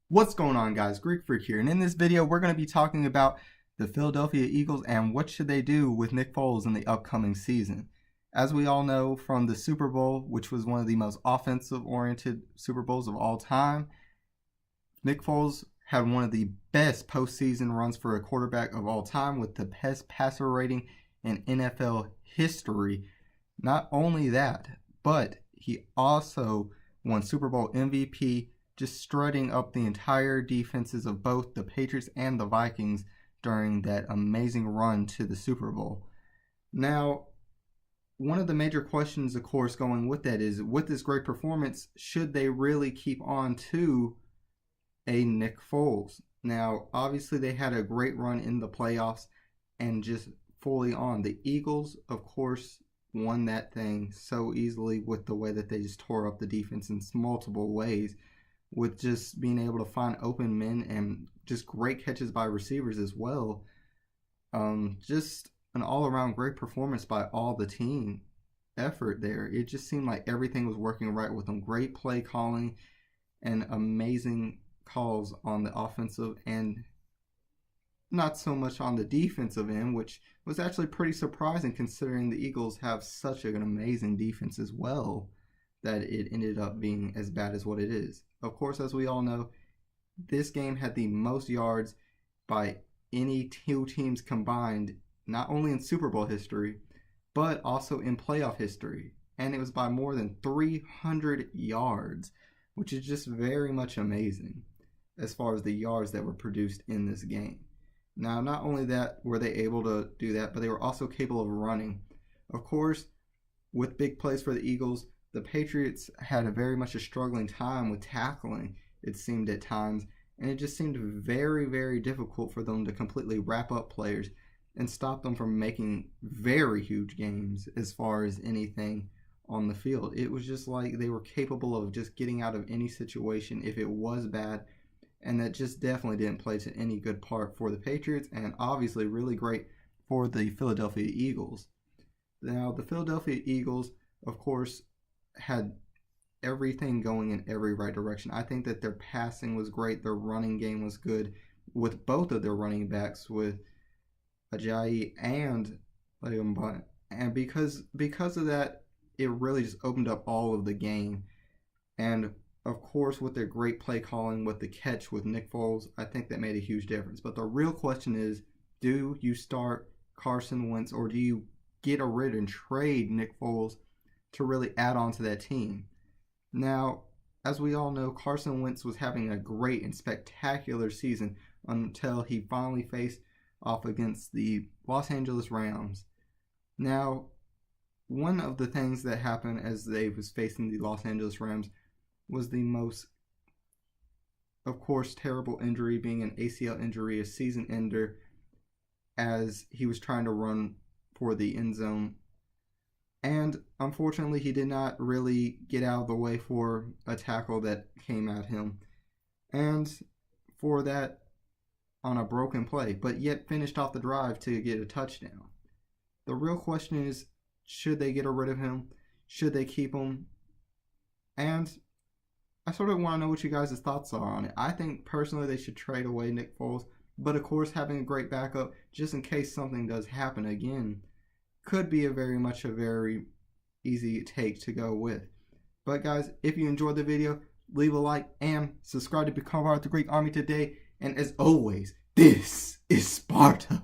What's going on, guys? Greek Freak here, and in this video we're going to be talking about the Philadelphia Eagles and what should they do with Nick Foles in the upcoming season. As we all know from the Super Bowl, which was one of the most offensive-oriented Super Bowls of all time, Nick Foles had one of the best postseason runs for a quarterback of all time with the best passer rating in NFL history. Not only that, but he also won Super Bowl MVP, just strutting up the entire defenses of both the Patriots and the Vikings during that amazing run to the Super Bowl. Now, one of the major questions, of course, going with that is, with this great performance, should they really keep on to a Nick Foles? Now, obviously, they had a great run in the playoffs and just fully on. The Eagles, of course, won that thing so easily with the way that they just tore up the defense in multiple ways, with just being able to find open men and just great catches by receivers as well. Just an all-around great performance by all the team effort there. It just seemed like everything was working right with them. Great play calling and amazing calls on the offensive and not so much on the defensive end, which was actually pretty surprising considering the Eagles have such an amazing defense as well, that it ended up being as bad as what it is. Of course, as we all know, this game had the most yards by any two teams combined, not only in Super Bowl history, but also in playoff history. And it was by more than 300 yards, which is just very much amazing as far as the yards that were produced in this game. Now, not only that were they able to do that, but they were also capable of running. Of course, with big plays for the Eagles, the Patriots had very much a struggling time with tackling, it seemed at times, and it just seemed very, very difficult for them to completely wrap up players and stop them from making very huge games as far as anything on the field. It was just like they were capable of just getting out of any situation if it was bad, and that just definitely didn't play to any good part for the Patriots, and obviously really great for the Philadelphia Eagles. Now, the Philadelphia Eagles, of course, had everything going in every right direction. I think that their passing was great. Their running game was good with both of their running backs, with Ajayi and Le'Veon Bell. And because of that, it really just opened up all of the game. And of course, with their great play calling, with the catch with Nick Foles, I think that made a huge difference. But the real question is, do you start Carson Wentz, or do you get rid and trade Nick Foles to really add on to that team? Now, as we all know, Carson Wentz was having a great and spectacular season until he finally faced off against the Los Angeles Rams. Now, one of the things that happened as they was facing the Los Angeles Rams was the most, of course, terrible injury, being an ACL injury, a season ender, as he was trying to run for the end zone. And unfortunately, he did not really get out of the way for a tackle that came at him. And for that, on a broken play, but yet finished off the drive to get a touchdown. The real question is, should they get rid of him? Should they keep him? And I sort of want to know what you guys' thoughts are on it. I think personally they should trade away Nick Foles, but of course having a great backup just in case something does happen again could be a very easy take to go with. But guys, if you enjoyed the video, leave a like and subscribe to become part of the Greek Army today. And as always, this is Sparta.